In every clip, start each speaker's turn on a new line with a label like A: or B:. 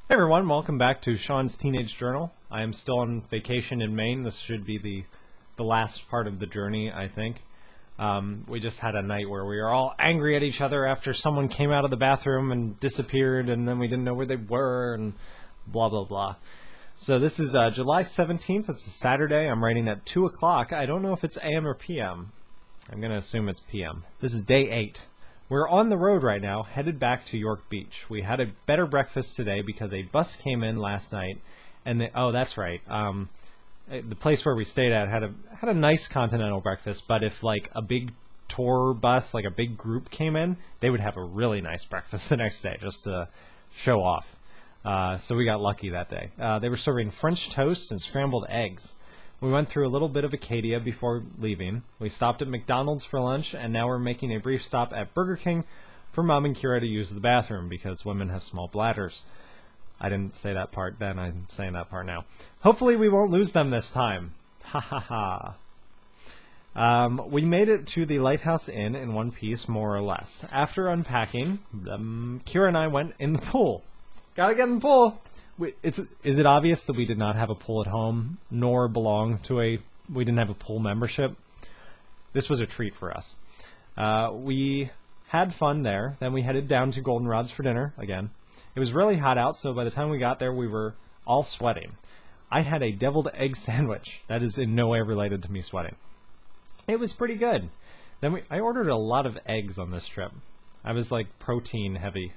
A: Hey everyone, welcome back to Shawn's Teenage Journal. I am still on vacation in Maine. This should be the last part of the journey, I think. We just had a night where we were all angry at each other after someone came out of the bathroom and disappeared, and then we didn't know where they were, and blah blah blah. So this is July 17th. It's a Saturday. I'm writing at 2 o'clock. I don't know if it's AM or PM. I'm going to assume it's PM. This is day 8. We're on the road right now, headed back to York Beach. We had a better breakfast today because a bus came in last night, and oh, that's right. The place where we stayed at had a nice continental breakfast, but if like a big tour bus, like a big group came in, they would have a really nice breakfast the next day just to show off. So we got lucky that day. They were serving French toast and scrambled eggs. We went through a little bit of Acadia before leaving. We stopped at McDonald's for lunch, and now we're making a brief stop at Burger King for Mom and Kira to use the bathroom because women have small bladders. I didn't say that part then, I'm saying that part now. Hopefully we won't lose them this time. Ha ha ha. We made it to the Lighthouse Inn in one piece, more or less. After unpacking, Kira and I went in the pool. Gotta get in the pool! Is it obvious that we did not have a pool at home, nor belong to we didn't have a pool membership? This was a treat for us. We had fun there, then we headed down to Goldenrod's for dinner, again. It was really hot out, so by the time we got there, we were all sweating. I had a deviled egg sandwich. That is in no way related to me sweating. It was pretty good. Then I ordered a lot of eggs on this trip. I was like protein heavy.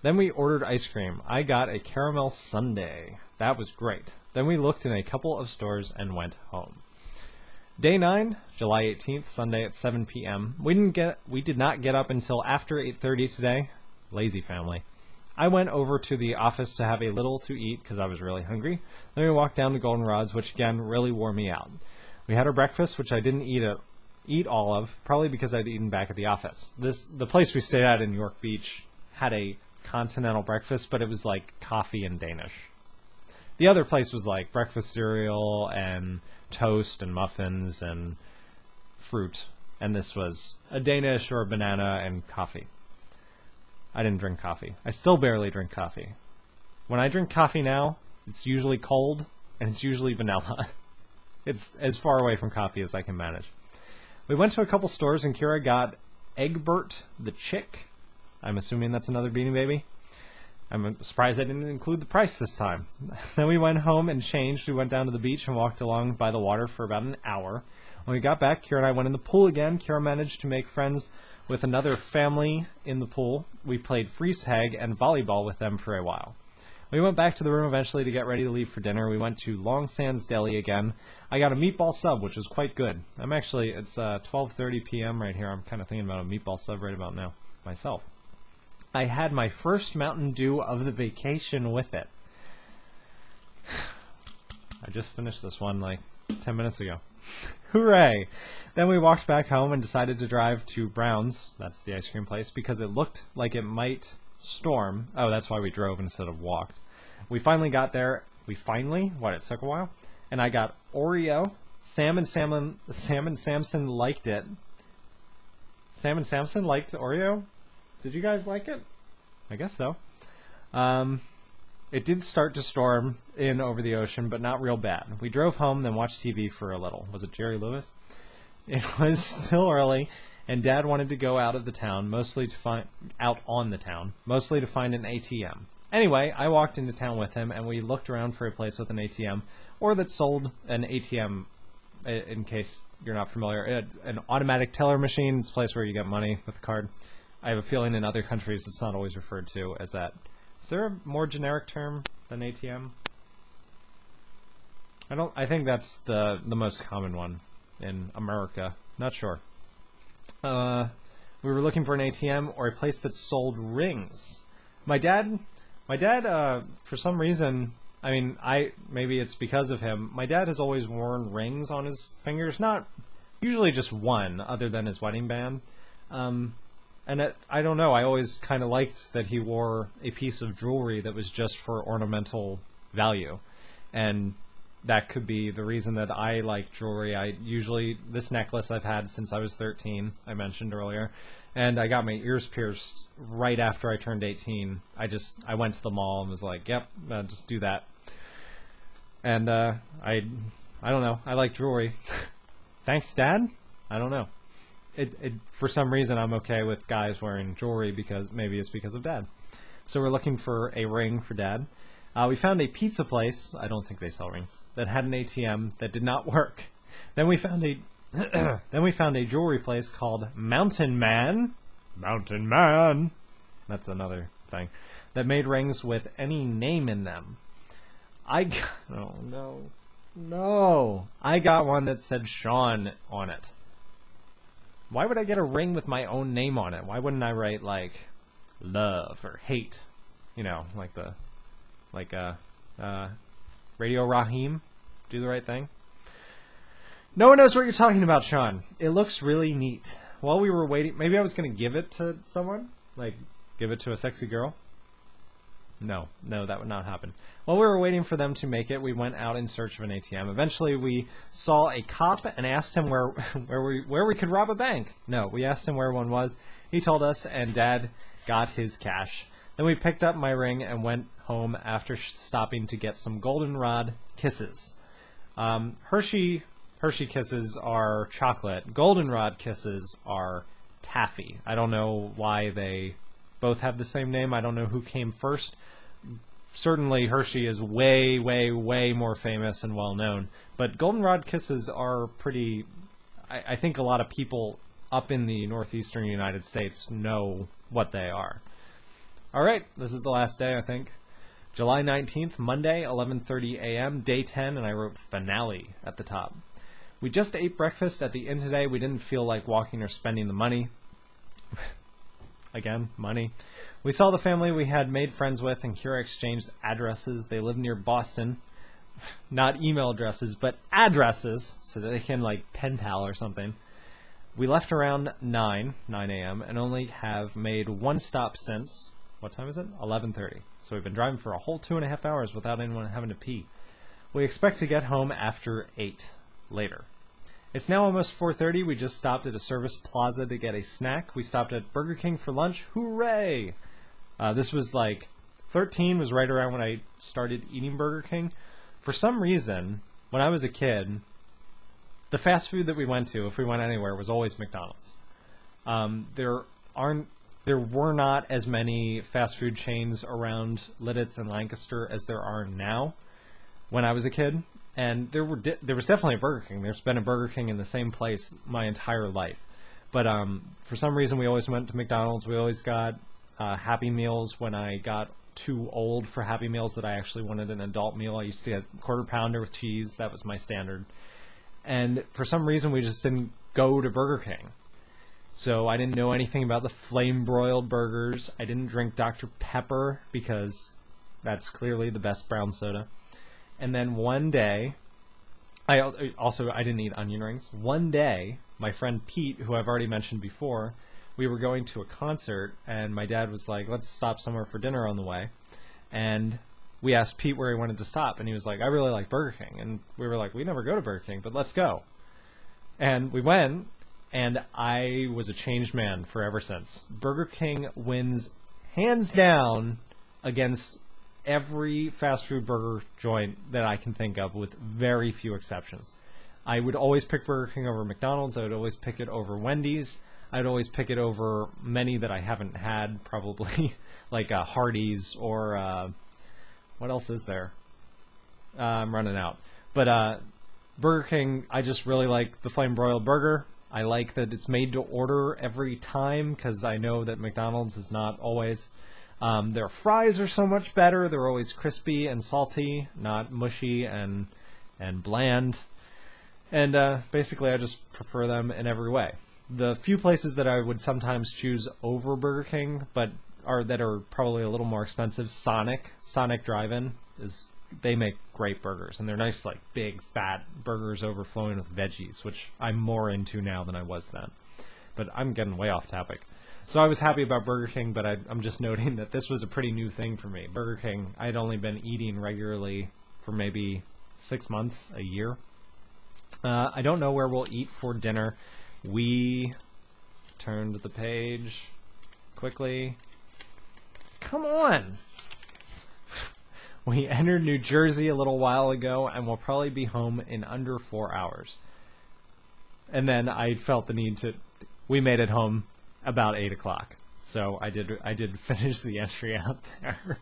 A: Then we ordered ice cream. I got a caramel sundae. That was great. Then we looked in a couple of stores and went home. Day 9, July 18th, Sunday at 7 p.m. We did not get up until after 8:30 today. Lazy family. I went over to the office to have a little to eat because I was really hungry. Then we walked down to Goldenrod's, which again really wore me out. We had our breakfast, which I didn't eat all of, probably because I'd eaten back at the office. The place we stayed at in York Beach had a continental breakfast, but it was like coffee and Danish. The other place was like breakfast cereal and toast and muffins and fruit, and this was a Danish or a banana and coffee. I didn't drink coffee. I still barely drink coffee. When I drink coffee now, it's usually cold and it's usually vanilla. It's as far away from coffee as I can manage. We went to a couple stores and Kira got Egbert the Chick. I'm assuming that's another Beanie Baby. I'm surprised I didn't include the price this time. Then we went home and changed. We went down to the beach and walked along by the water for about an hour. When we got back, Kira and I went in the pool again. Kira managed to make friends with another family in the pool. We played freeze tag and volleyball with them for a while. We went back to the room eventually to get ready to leave for dinner. We went to Long Sands Deli again. I got a meatball sub, which was quite good. It's 12:30 p.m. right here. I'm kind of thinking about a meatball sub right about now myself. I had my first Mountain Dew of the vacation with it. I just finished this one like 10 minutes ago. Hooray! Then we walked back home and decided to drive to Brown's, that's the ice cream place, because it looked like it might storm. Oh, that's why we drove instead of walked. We finally got there. It took a while. And I got Oreo. Sam and Samson liked it. Sam and Samson liked Oreo? Did you guys like it? I guess so. It did start to storm in over the ocean, but not real bad. We drove home, then watched TV for a little. Was it Jerry Lewis? It was still early, and Dad wanted to go out of the town, mostly to find an ATM. Anyway, I walked into town with him, and we looked around for a place with an ATM, or that sold an ATM. In case you're not familiar, an automatic teller machine. It's a place where you get money with a card. I have a feeling in other countries it's not always referred to as that. Is there a more generic term than ATM? I think that's the most common one in America. Not sure. We were looking for an ATM or a place that sold rings. My dad, for some reason, maybe it's because of him, my dad has always worn rings on his fingers, not usually just one, other than his wedding band. I don't know, I always kind of liked that he wore a piece of jewelry that was just for ornamental value. And that could be the reason that I like jewelry. This necklace I've had since I was 13, I mentioned earlier, and I got my ears pierced right after I turned 18. I went to the mall and was like, yep, just do that. And I don't know, I like jewelry. Thanks, Dad? I don't know. For some reason I'm okay with guys wearing jewelry, because maybe it's because of Dad. So we're looking for a ring for Dad. We found a pizza place, I don't think they sell rings, that had an ATM that did not work. Then we found a jewelry place called Mountain Man. Mountain Man. That's another thing. That made rings with any name in them. Oh no. No. I got one that said Shawn on it. Why would I get a ring with my own name on it? Why wouldn't I write like love or hate? You know, like Radio Raheem, do the right thing. No one knows what you're talking about, Shawn. It looks really neat. While we were waiting, maybe I was going to give it to someone, like give it to a sexy girl. No, that would not happen. While we were waiting for them to make it, we went out in search of an ATM. Eventually, we saw a cop and asked him where we could rob a bank. No, we asked him where one was. He told us, and Dad got his cash. Then we picked up my ring and went home after stopping to get some goldenrod kisses. Hershey kisses are chocolate. Goldenrod kisses are taffy. I don't know why they both have the same name. I don't know who came first. Certainly Hershey is way, way, way more famous and well known. But goldenrod kisses are pretty... I think a lot of people up in the northeastern United States know what they are. Alright, this is the last day, I think. July 19th, Monday, 11:30 a.m., day 10, and I wrote finale at the top. We just ate breakfast at the inn today. We didn't feel like walking or spending the money. Again, money. We saw the family we had made friends with, and Kira exchanged addresses. They live near Boston. Not email addresses, but addresses, so that they can, like, pen pal or something. We left around 9 a.m., and only have made one stop since... What time is it? 11:30. So we've been driving for a whole 2.5 hours without anyone having to pee. We expect to get home after 8 later. It's now almost 4:30. We just stopped at a service plaza to get a snack. We stopped at Burger King for lunch. Hooray! This was like 13 was right around when I started eating Burger King. For some reason, when I was a kid, the fast food that we went to, if we went anywhere, was always McDonald's. There were not as many fast food chains around Lidditz and Lancaster as there are now when I was a kid. And there was definitely a Burger King. There's been a Burger King in the same place my entire life. But for some reason, we always went to McDonald's. We always got Happy Meals when I got too old for Happy Meals that I actually wanted an adult meal. I used to get Quarter Pounder with cheese. That was my standard. And for some reason, we just didn't go to Burger King. So I didn't know anything about the flame-broiled burgers. I didn't drink Dr. Pepper because that's clearly the best brown soda. And then one day, I didn't eat onion rings. One day, my friend Pete, who I've already mentioned before, we were going to a concert, and my dad was like, let's stop somewhere for dinner on the way. And we asked Pete where he wanted to stop, and he was like, I really like Burger King. And we were like, we never go to Burger King, but let's go. And we went. And I was a changed man forever since. Burger King wins hands down against every fast food burger joint that I can think of, with very few exceptions. I would always pick Burger King over McDonald's. I would always pick it over Wendy's. I'd always pick it over many that I haven't had, probably, like Hardee's or what else is there? I'm running out. But Burger King, I just really like the flame broiled burger. I like that it's made to order every time, because I know that McDonald's is not always. Their fries are so much better. They're always crispy and salty, not mushy and bland. And basically, I just prefer them in every way. The few places that I would sometimes choose over Burger King, but that are probably a little more expensive, Sonic Drive-In they make great burgers, and they're nice, like, big, fat burgers overflowing with veggies, which I'm more into now than I was then. But I'm getting way off topic. So I was happy about Burger King, but I'm just noting that this was a pretty new thing for me. Burger King, I'd only been eating regularly for maybe 6 months, a year. I don't know where we'll eat for dinner. We turned the page quickly. Come on! We entered New Jersey a little while ago, and we'll probably be home in under 4 hours. And then I felt the need to... We made it home about 8 o'clock. So I did finish the entry out there.